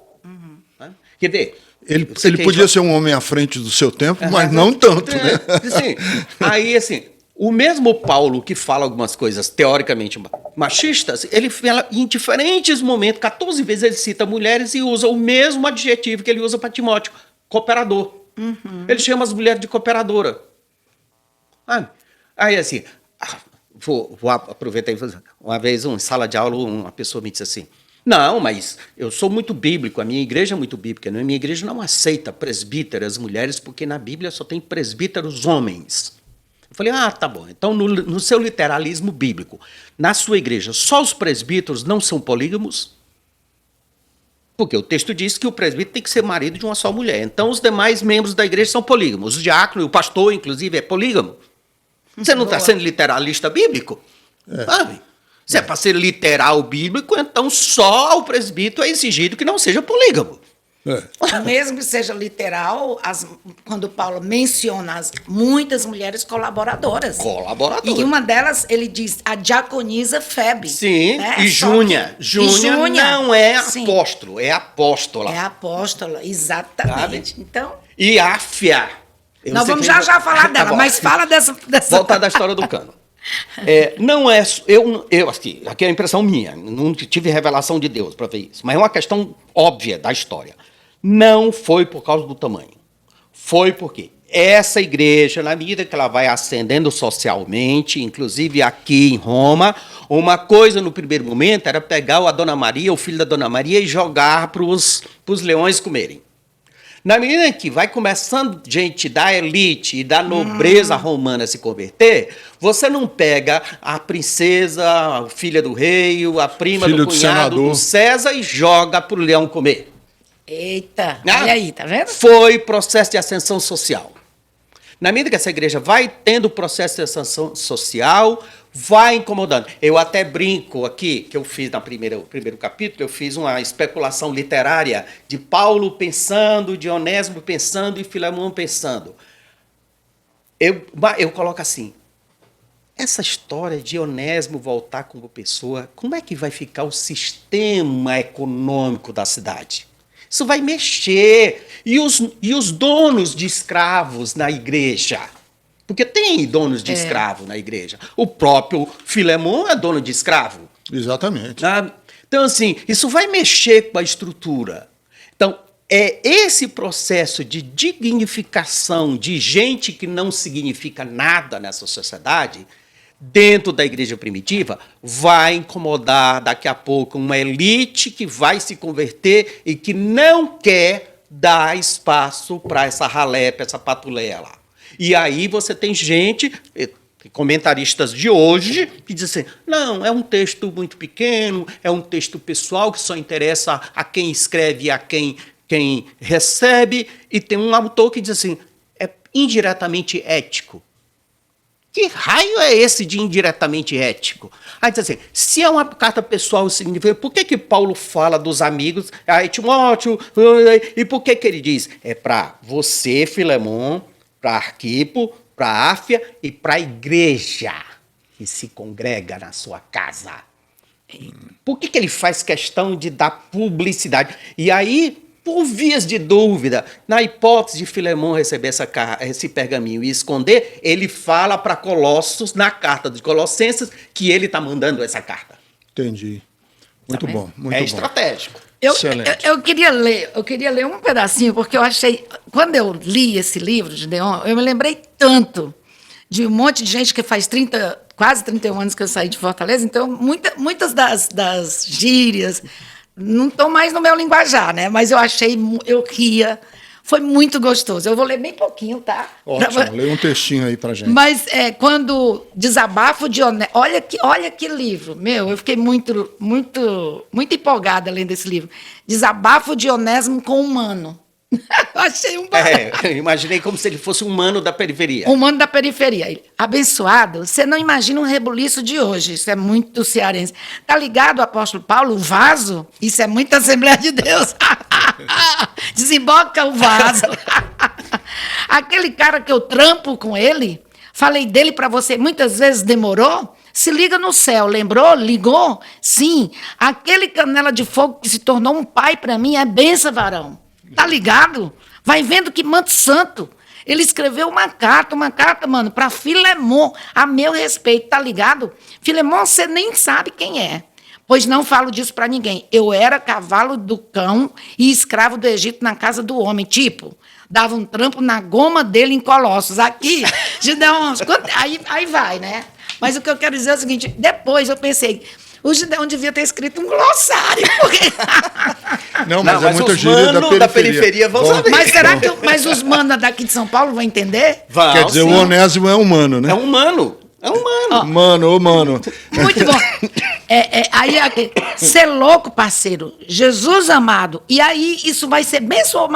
Né? Quer dizer, ele podia ser um homem à frente do seu tempo, mas não tanto. Né? Sim. Aí, assim... O mesmo Paulo que fala algumas coisas teoricamente machistas, ele fala em diferentes momentos, 14 vezes ele cita mulheres e usa o mesmo adjetivo que ele usa para Timóteo, cooperador. Ele chama as mulheres de cooperadora. Aí assim, vou aproveitar e fazer. Uma vez, em sala de aula, uma pessoa me disse assim, não, mas eu sou muito bíblico, a minha igreja é muito bíblica, a minha igreja não aceita presbíteras mulheres, porque na Bíblia só tem presbíteros homens. Eu falei, tá bom, então no seu literalismo bíblico, na sua igreja, só os presbíteros não são polígamos? Porque o texto diz que o presbítero tem que ser marido de uma só mulher. Então os demais membros da igreja são polígamos. O diácono e o pastor, inclusive, é polígamo. Você não está sendo literalista bíblico? Sabe? Se é para ser literal bíblico, então só o presbítero é exigido que não seja polígamo. Mesmo que seja literal, quando Paulo menciona muitas mulheres colaboradoras. E uma delas, ele diz, a diaconisa Febe. Sim, né? E Júnia. Júnia não é apóstolo, é apóstola. É apóstola, exatamente. Sabe? Então... E Áfia. Nós vamos já falar dela, mas fala dessa... Voltar da história do cano. Não é... Aqui é a impressão minha, não tive revelação de Deus para ver isso, mas é uma questão óbvia da história. Não foi por causa do tamanho. Foi porque essa igreja, na medida que ela vai ascendendo socialmente, inclusive aqui em Roma, uma coisa no primeiro momento era pegar a Dona Maria, o filho da Dona Maria, e jogar para os leões comerem. Na medida que vai começando gente da elite e da nobreza romana se converter, você não pega a princesa, a filha do rei, a prima do cunhado do César e joga para o leão comer. Eita, olha aí, tá vendo? Foi processo de ascensão social. Na medida que essa igreja vai tendo processo de ascensão social, vai incomodando. Eu até brinco aqui, que eu fiz no primeiro capítulo, eu fiz uma especulação literária de Paulo pensando, de Onésimo pensando e Filemão pensando. Eu coloco assim, essa história de Onésimo voltar como pessoa, como é que vai ficar o sistema econômico da cidade? Isso vai mexer. E os donos de escravos na igreja? Porque tem donos de escravo na igreja. O próprio Filemão é dono de escravo. Exatamente. Então, assim, isso vai mexer com a estrutura. Então, é esse processo de dignificação de gente que não significa nada nessa sociedade, dentro da igreja primitiva, vai incomodar daqui a pouco uma elite que vai se converter e que não quer dar espaço para essa ralé, para essa patuleia lá. E aí você tem gente, comentaristas de hoje, que dizem assim, não, é um texto muito pequeno, é um texto pessoal que só interessa a quem escreve e a quem recebe, e tem um autor que diz assim, é indiretamente ético. Que raio é esse de indiretamente ético? Aí diz assim, se é uma carta pessoal, significa, por que Paulo fala dos amigos, Timóteo, e por que ele diz? É para você, Filemon, para Arquipo, para Áfia e para a igreja que se congrega na sua casa. Por que ele faz questão de dar publicidade? E aí, por vias de dúvida, na hipótese de Filemon receber esse pergaminho e esconder, ele fala para Colossos, na carta de Colossenses, que ele está mandando essa carta. Entendi. Muito Tá bom, muito é bom. estratégico. Eu queria ler um pedacinho, porque eu achei, quando eu li esse livro de Deon, eu me lembrei tanto de um monte de gente que faz quase 31 anos que eu saí de Fortaleza, então muitas das gírias não estão mais no meu linguajar, né? Mas eu ria, foi muito gostoso. Eu vou ler bem pouquinho, tá? Ótimo, lê um textinho aí pra gente. Mas quando Desabafo de Onésimo, olha que livro, eu fiquei muito empolgada lendo esse livro. Desabafo de Onésimo com Humano. Achei um barato. Eu imaginei como se ele fosse um humano da periferia. Humano da periferia. Ele, abençoado, você não imagina um rebuliço de hoje, isso é muito cearense. Tá ligado, apóstolo Paulo, o vaso? Isso é muito Assembleia de Deus. Desemboca o vaso. Aquele cara que eu trampo com ele, falei dele para você, muitas vezes demorou. Se liga no céu, lembrou? Ligou? Sim. Aquele canela de fogo que se tornou um pai para mim é benção, varão. Tá ligado? Vai vendo que manto santo. Ele escreveu uma carta, mano, para Filemon, a meu respeito, tá ligado? Filemon, você nem sabe quem é. Pois não falo disso para ninguém. Eu era cavalo do cão e escravo do Egito na casa do homem. Tipo, dava um trampo na goma dele em Colossos. Aqui, Gideon, aí vai, né? Mas o que eu quero dizer é o seguinte, depois eu pensei, o Gideon devia ter escrito um glossário, porque... Não, mas é muita gíria da periferia vão saber. Mas será que os manos daqui de São Paulo vão entender? Quer dizer, sim. O Onésimo é humano, né? É humano. Mano. Muito bom. Ser louco, parceiro. Jesus amado. E aí, isso vai ser benção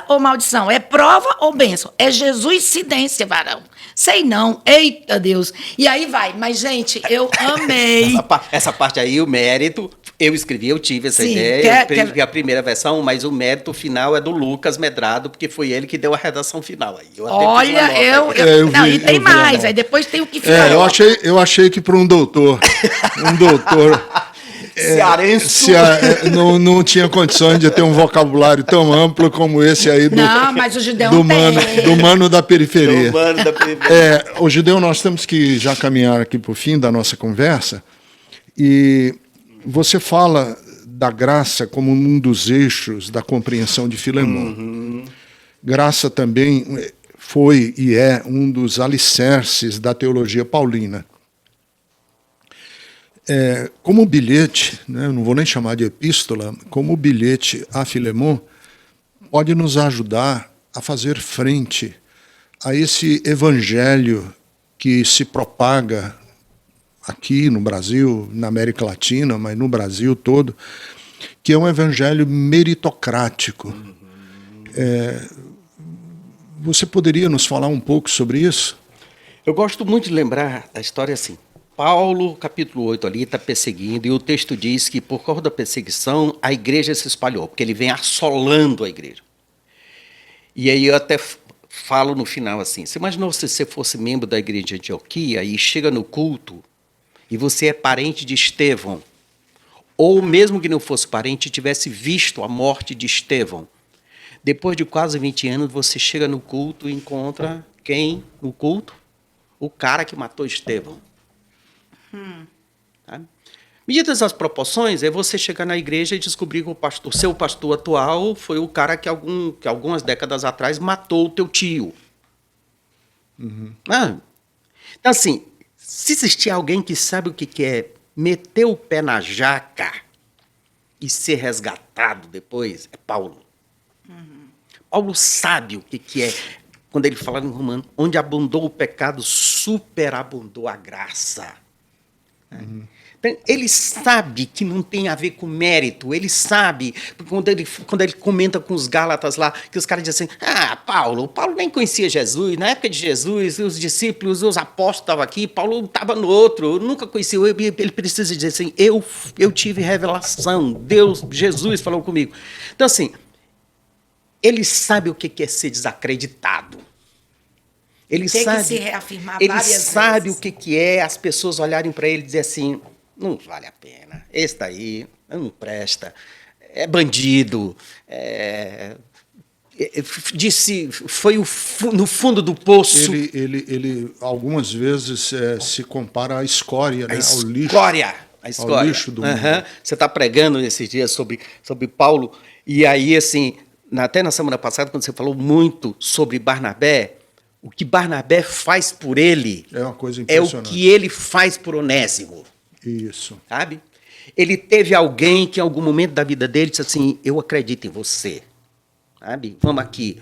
ou maldição? É prova ou benção? É Jesus cidência, varão. Sei não. Eita, Deus. E aí vai. Mas, gente, eu amei. Essa parte aí, o mérito, eu escrevi, eu tive essa ideia. Eu escrevi a primeira versão, mas o mérito final é do Lucas Medrado, porque foi ele que deu a redação final. Aí olha, e tem mais. Aí depois tem o que ficar. Eu achei que para um doutor cearense não tinha condições de ter um vocabulário tão amplo como esse aí mas o Gideon do mano da periferia. Do mano da periferia. O Gideon, nós temos que já caminhar aqui para o fim da nossa conversa, e você fala da graça como um dos eixos da compreensão de Filemon. Uhum. Graça também foi e é um dos alicerces da teologia paulina. Como bilhete, né, eu não vou nem chamar de epístola, como bilhete a Filemon, pode nos ajudar a fazer frente a esse evangelho que se propaga aqui no Brasil, na América Latina, mas no Brasil todo, que é um evangelho meritocrático. Você poderia nos falar um pouco sobre isso? Eu gosto muito de lembrar a história assim. Paulo, capítulo 8 ali, está perseguindo, e o texto diz que por causa da perseguição, a igreja se espalhou, porque ele vem assolando a igreja. E aí eu até falo no final assim, você imaginou se você fosse membro da igreja de Antioquia e chega no culto e você é parente de Estevão, ou mesmo que não fosse parente, tivesse visto a morte de Estevão. Depois de quase 20 anos, você chega no culto e encontra quem no culto? O cara que matou Estevão. Tá? Medidas as proporções é você chegar na igreja e descobrir que o seu pastor atual foi o cara que algumas décadas atrás matou o teu tio. Ah, então, assim, se existir alguém que sabe o que é meter o pé na jaca e ser resgatado depois, é Paulo. Paulo sabe o que é, quando ele fala em Romano, onde abundou o pecado, superabundou a graça. Então, ele sabe que não tem a ver com mérito, ele sabe, quando ele comenta com os Gálatas lá, que os caras dizem assim, Paulo nem conhecia Jesus, na época de Jesus, os discípulos, os apóstolos estavam aqui, Paulo estava no outro, nunca conhecia, ele precisa dizer assim, eu tive revelação, Deus, Jesus falou comigo. Então, assim, ele sabe o que é ser desacreditado. Ele Tem sabe, que se reafirmar ele várias sabe vezes. o que é as pessoas olharem para ele e dizer assim, não vale a pena, esse daí não presta, é bandido, disse, foi no fundo do poço. Ele algumas vezes se compara à escória, né? Ao lixo. A escória. Ao lixo do mundo. Você está pregando nesses dias sobre Paulo, e aí, assim, até na semana passada, quando você falou muito sobre Barnabé, o que Barnabé faz por ele é uma coisa é o impressionante. que ele faz por Onésimo. Isso. Sabe? Ele teve alguém que, em algum momento da vida dele, disse assim, eu acredito em você. Sabe? Vamos aqui.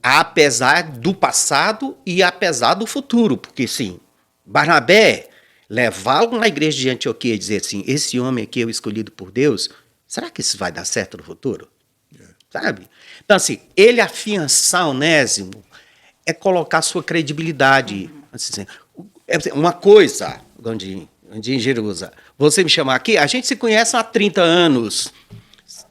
Apesar do passado e apesar do futuro. Porque, sim, Barnabé levá-lo na igreja de Antioquia e dizer assim, esse homem aqui é o escolhido por Deus, será que isso vai dar certo no futuro? Sabe? Então, assim, ele afiançar Onésimo é colocar sua credibilidade. Assim, uma coisa, Gondim em Jerusa, você me chamar aqui, a gente se conhece há 30 anos,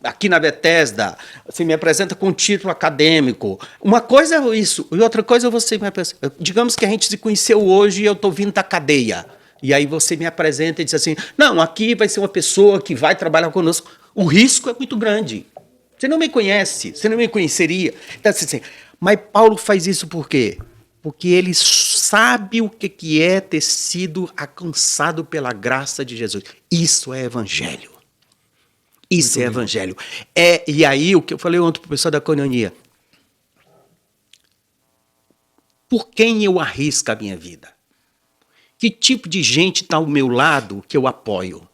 aqui na Bethesda, você me apresenta com um título acadêmico. Uma coisa é isso, e outra coisa é você me apresenta. Digamos que a gente se conheceu hoje e eu estou vindo da cadeia. E aí você me apresenta e diz assim, não, aqui vai ser uma pessoa que vai trabalhar conosco. O risco é muito grande. Você não me conhece, você não me conheceria. Então, assim, mas Paulo faz isso por quê? Porque ele sabe o que é ter sido alcançado pela graça de Jesus. Isso é evangelho. Isso é evangelho. E aí, o que eu falei ontem para o pessoal da Coinonia. Por quem eu arrisco a minha vida? Que tipo de gente está ao meu lado que eu apoio?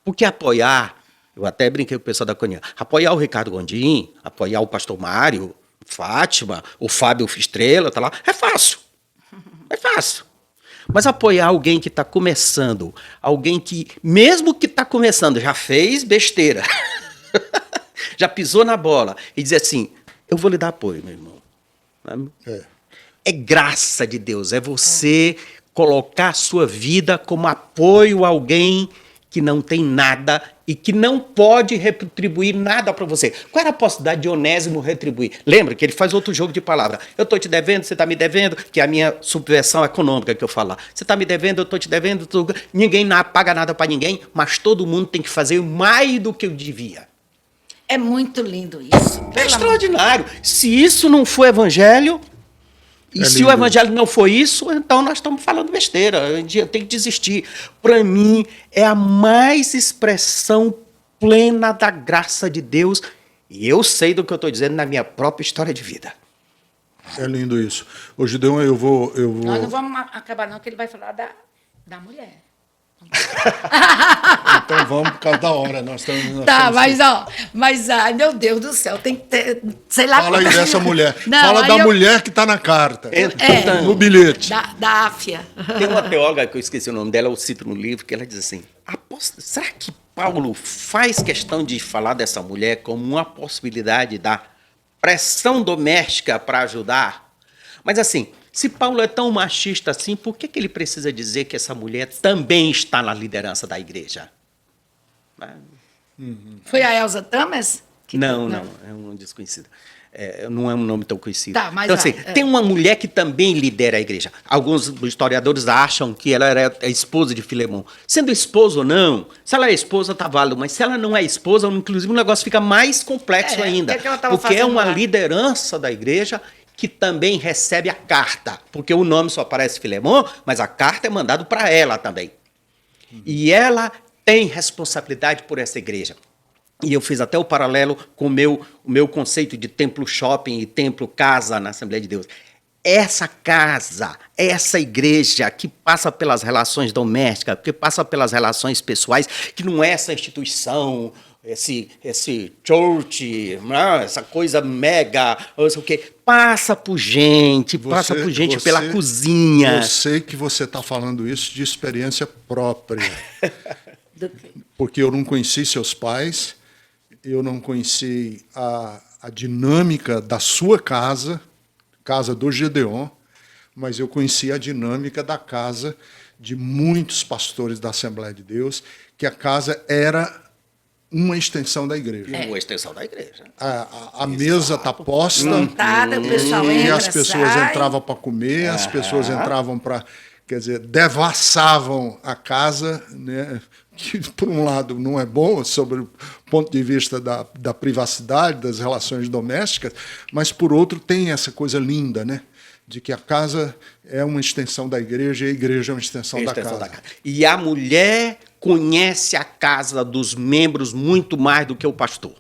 Porque apoiar, eu até brinquei com o pessoal da Coinonia, apoiar o Ricardo Gondim, apoiar o pastor Mário, Fátima, o Fábio Estrela, tá lá, é fácil. É fácil. Mas apoiar alguém que está começando, alguém que, mesmo que está começando, já fez besteira, já pisou na bola, e dizer assim, eu vou lhe dar apoio, meu irmão. É graça de Deus, é você colocar a sua vida como apoio a alguém que não tem nada e que não pode retribuir nada para você. Qual era a possibilidade de Onésimo retribuir? Lembra que ele faz outro jogo de palavra. Eu estou te devendo, você está me devendo, que é a minha subversão econômica que eu falo lá. Você está me devendo, eu estou te devendo, ninguém paga nada para ninguém, mas todo mundo tem que fazer mais do que eu devia. É muito lindo isso. É extraordinário. Se isso não for evangelho, e se o evangelho não for isso, então nós estamos falando besteira. Eu tenho que desistir. Para mim, é a mais expressão plena da graça de Deus. E eu sei do que eu estou dizendo na minha própria história de vida. É lindo isso. Ô, Gideon, eu vou... Nós não vamos acabar não, que ele vai falar da mulher. Então vamos por causa da hora. Nós estamos mas ai, meu Deus do céu, tem que ter, sei lá... Fala aí dessa mulher. Não, fala da mulher que está na carta, no bilhete. Da Áfia. Tem uma teóloga que eu esqueci o nome dela, eu cito no livro, que ela diz assim, será que Paulo faz questão de falar dessa mulher como uma possibilidade da pressão doméstica para ajudar? Mas assim, se Paulo é tão machista assim, por que ele precisa dizer que essa mulher também está na liderança da igreja? Foi a Elza Tamas? Não, é um desconhecido. Não é um nome tão conhecido. Tá, mas então, assim, tem uma mulher que também lidera a igreja. Alguns historiadores acham que ela era a esposa de Filemão. Sendo esposa ou não, se ela é esposa, está válido, mas se ela não é esposa, inclusive o negócio fica mais complexo ainda. Porque é uma liderança da igreja que também recebe a carta. Porque o nome só aparece Filemão, mas a carta é mandada para ela também. E ela tem responsabilidade por essa igreja. E eu fiz até o paralelo com o meu conceito de templo-shopping e templo-casa na Assembleia de Deus. Essa casa, essa igreja que passa pelas relações domésticas, que passa pelas relações pessoais, que não é essa instituição, esse church, essa coisa mega, não sei o quê, passa por gente pela cozinha. Eu sei que você está falando isso de experiência própria. Porque eu não conheci seus pais, eu não conheci a dinâmica da sua casa do Gedeon, mas eu conheci a dinâmica da casa de muitos pastores da Assembleia de Deus, que a casa era uma extensão da igreja. Uma extensão da igreja. A mesa está posta, montada, o pessoal e entra, as pessoas sai. entravam para comer, as pessoas entravam para, quer dizer, devassavam a casa, né? Que, por um lado, não é bom sobre o ponto de vista da privacidade, das relações domésticas, mas, por outro, tem essa coisa linda, né? De que a casa é uma extensão da igreja e a igreja é uma extensão da casa. E a mulher conhece a casa dos membros muito mais do que o pastor.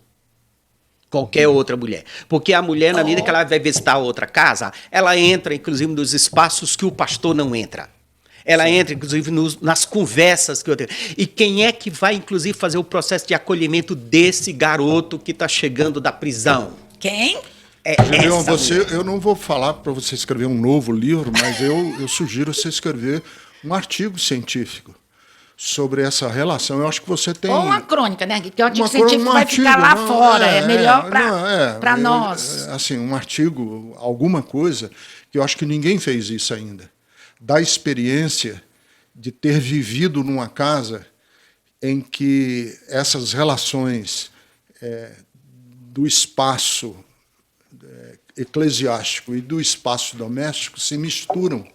Qualquer outra mulher. Porque a mulher, na medida que ela vai visitar outra casa, ela entra, inclusive, nos espaços que o pastor não entra. Ela entra, inclusive, nas conversas que eu tenho. E quem é que vai, inclusive, fazer o processo de acolhimento desse garoto que está chegando da prisão? Quem? Gedeon, eu não vou falar para você escrever um novo livro, mas eu sugiro você escrever um artigo científico sobre essa relação. Eu acho que você tem... Ou uma crônica, né? Que o artigo científico vai ficar lá fora. É melhor para nós. Assim, um artigo, alguma coisa, que eu acho que ninguém fez isso ainda. Da experiência de ter vivido numa casa em que essas relações do espaço eclesiástico e do espaço doméstico se misturam.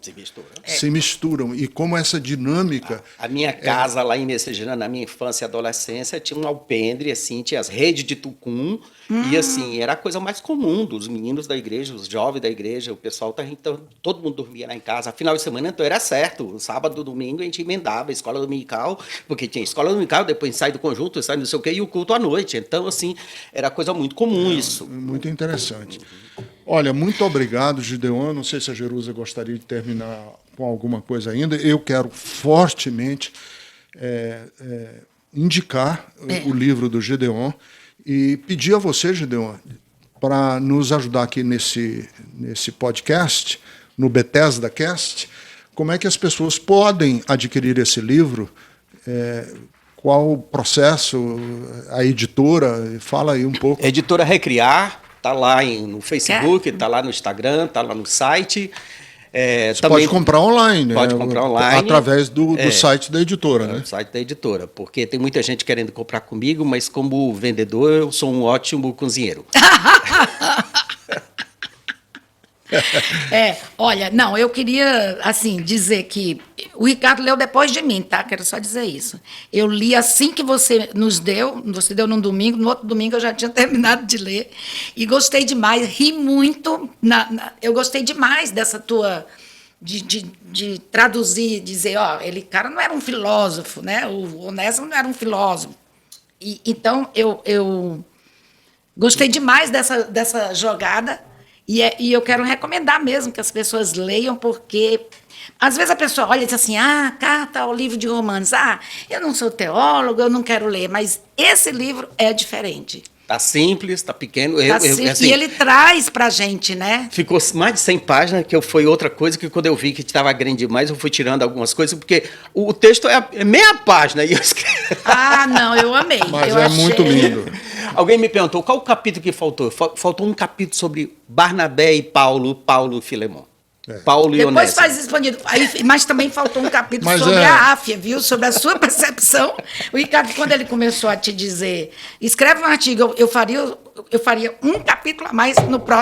Se misturam. E como essa dinâmica... A minha casa lá em Messejana, na minha infância e adolescência, tinha um alpendre, assim, tinha as redes de tucum, e assim, era a coisa mais comum dos meninos da igreja, os jovens da igreja, o pessoal, então, todo mundo dormia lá em casa. Final de semana, então, era certo. Sábado, domingo, a gente emendava a escola dominical, porque tinha escola dominical, depois ensaio do conjunto, ensaio não sei o quê, e o culto à noite. Então, assim, era coisa muito comum isso. Muito interessante. Olha, muito obrigado, Gedeon. Não sei se a Jerusa gostaria de terminar com alguma coisa ainda. Eu quero fortemente indicar o livro do Gedeon e pedir a você, Gedeon, para nos ajudar aqui nesse podcast, no Bethesda Cast, como é que as pessoas podem adquirir esse livro, qual o processo, a editora, fala aí um pouco. Editora Recriar. Está lá no Facebook, está lá no Instagram, está lá no site. Você também pode comprar online, né? Pode comprar online. Através do site da editora, né? Do site da editora, porque tem muita gente querendo comprar comigo, mas como vendedor eu sou um ótimo cozinheiro. Olha, não, eu queria, assim, dizer que o Ricardo leu depois de mim, tá? Quero só dizer isso. Eu li assim que você você deu num domingo, no outro domingo eu já tinha terminado de ler, e gostei demais, ri muito, eu gostei demais dessa tua, de traduzir, dizer, cara não era um filósofo, né? O Onésimo não era um filósofo. Então, eu gostei demais dessa jogada. E eu quero recomendar mesmo que as pessoas leiam, porque às vezes a pessoa olha e diz assim, carta ao livro de Romanos, eu não sou teólogo, eu não quero ler, mas esse livro é diferente. Tá simples, tá pequeno. Assim, e ele traz pra gente, né? Ficou mais de 100 páginas, que foi outra coisa que quando eu vi que estava grande demais, eu fui tirando algumas coisas, porque o texto é meia página. E eu escrevi. Não, eu amei. Mas achei muito lindo. Alguém me perguntou qual o capítulo que faltou. Faltou um capítulo sobre Barnabé e Paulo e Filemão. Paulo e Onésimo. Depois faz expandido. Mas também faltou um capítulo sobre a Áfia, viu? Sobre a sua percepção. O Ricardo, quando ele começou a te dizer, escreve um artigo, eu faria um capítulo a mais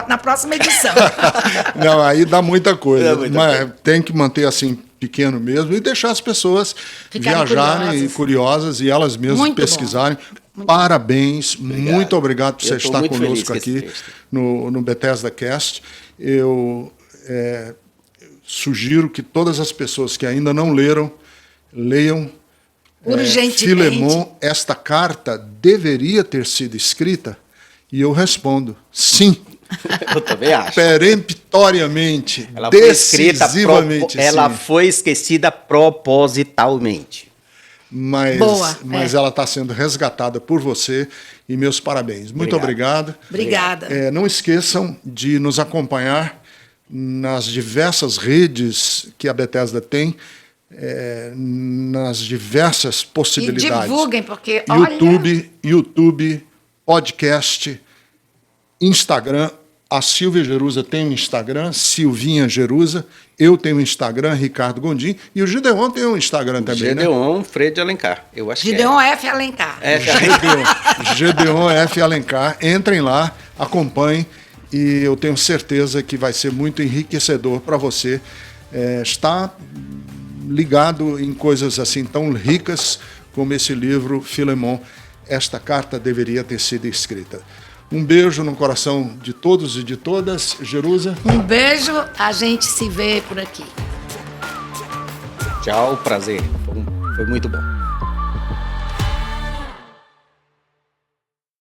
na próxima edição. Não, aí dá muita coisa. Mas tem que manter assim pequeno mesmo e deixar as pessoas viajarem curiosas e elas mesmas muito pesquisarem. Muito Parabéns, obrigado. Muito obrigado por você estar conosco aqui no Bethesda Cast. Eu sugiro que todas as pessoas que ainda não leram, leiam Urgentemente. Filemon, esta carta deveria ter sido escrita? E eu respondo, sim. Eu também acho. Peremptoriamente, Ela foi escrita, decisivamente, ela sim. foi esquecida propositalmente. Mas ela está sendo resgatada por você e meus parabéns. Muito obrigado. Obrigada. Não esqueçam de nos acompanhar nas diversas redes que a Bethesda tem, nas diversas possibilidades. E divulguem, porque olha... YouTube, podcast, Instagram. A Silvia Jerusa tem um Instagram, Silvinha Jerusa. Eu tenho um Instagram, Ricardo Gondim. E o Gideon tem um Instagram também, Gideon Freire Alencar. Eu acho Gideon que é. F. Alencar. Gedeon F. Alencar. Entrem lá, acompanhem. E eu tenho certeza que vai ser muito enriquecedor para você estar ligado em coisas assim tão ricas como esse livro, Filemon. Esta carta deveria ter sido escrita. Um beijo no coração de todos e de todas. Jerusa. Um beijo, a gente se vê por aqui. Tchau, prazer. Foi muito bom.